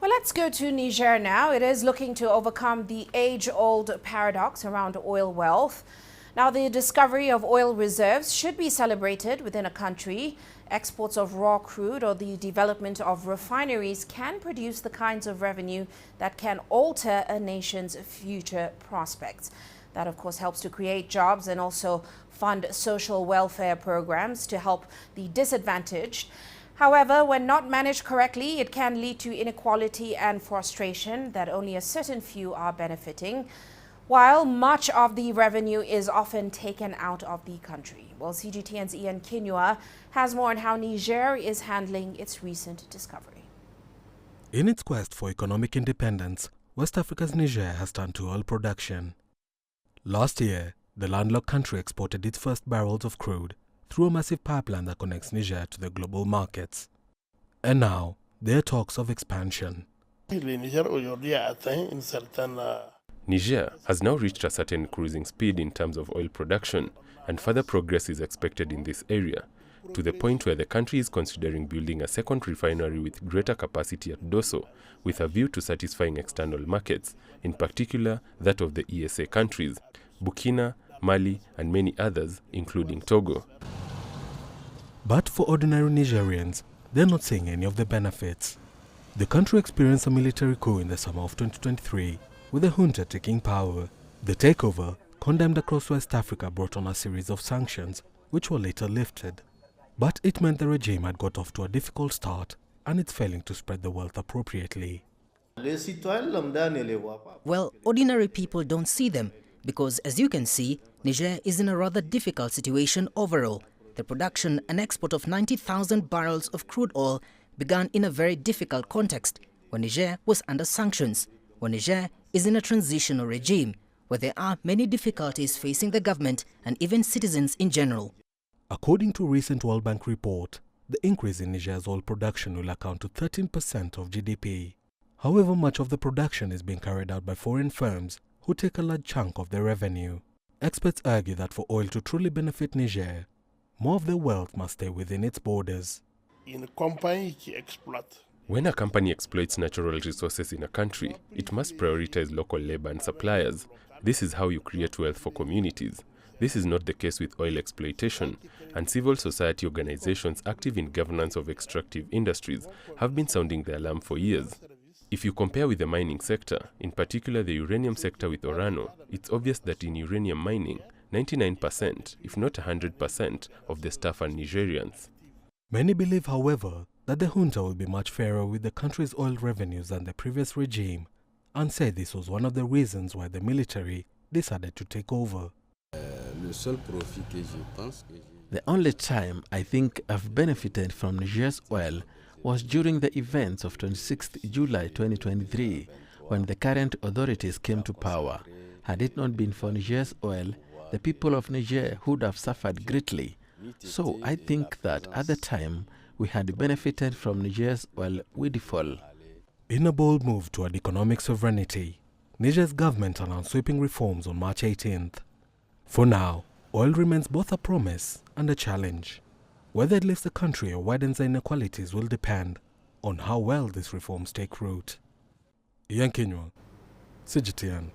Well, let's go to Niger now. It is looking to overcome the age-old paradox around oil wealth. Now, the discovery of oil reserves should be celebrated within a country. Exports of raw crude or the development of refineries can produce the kinds of revenue that can alter a nation's future prospects. That, of course, helps to create jobs and also fund social welfare programs to help the disadvantaged. However, when not managed correctly, it can lead to inequality and frustration that only a certain few are benefiting, while much of the revenue is often taken out of the country. Well, CGTN's Ian Kinua has more on how Niger is handling its recent discovery. In its quest for economic independence, West Africa's Niger has turned to oil production. Last year, the landlocked country exported its first barrels of crude through a massive pipeline that connects Niger to the global markets. And now, there are talks of expansion. Niger has now reached a certain cruising speed in terms of oil production, and further progress is expected in this area, to the point where the country is considering building a second refinery with greater capacity at Dosso, with a view to satisfying external markets, in particular that of the ESA countries, Burkina, Mali, and many others, including Togo. But for ordinary Nigerians, they're not seeing any of the benefits. The country experienced a military coup in the summer of 2023, with the junta taking power. The takeover, condemned across West Africa, brought on a series of sanctions, which were later lifted. But it meant the regime had got off to a difficult start, and it's failing to spread the wealth appropriately. Well, ordinary people don't see them, because as you can see, Niger is in a rather difficult situation overall. The production and export of 90,000 barrels of crude oil began in a very difficult context, when Niger was under sanctions, when Niger is in a transitional regime, where there are many difficulties facing the government and even citizens in general. According to a recent World Bank report, the increase in Niger's oil production will account to 13% of GDP. However, much of the production is being carried out by foreign firms who take a large chunk of their revenue. Experts argue that for oil to truly benefit Niger, more of the wealth must stay within its borders. When a company exploits natural resources in a country, it must prioritize local labor and suppliers. This is how you create wealth for communities. This is not the case with oil exploitation, and civil society organizations active in governance of extractive industries have been sounding the alarm for years. If you compare with the mining sector, in particular the uranium sector with Orano, it's obvious that in uranium mining, 99%, if not 100%, of the staff are Nigerians. Many believe, however, that the junta will be much fairer with the country's oil revenues than the previous regime, and say this was one of the reasons why the military decided to take over. The only time I think I've benefited from Niger's oil was during the events of 26th July 2023, when the current authorities came to power. Had it not been for Niger's oil, the people of Niger would have suffered greatly. So I think that at the time we had benefited from Niger's oil with full. In a bold move toward economic sovereignty, Niger's government announced sweeping reforms on March 18th. For now, oil remains both a promise and a challenge. Whether it lifts the country or widens the inequalities will depend on how well these reforms take root. Ian Kinua, CGTN.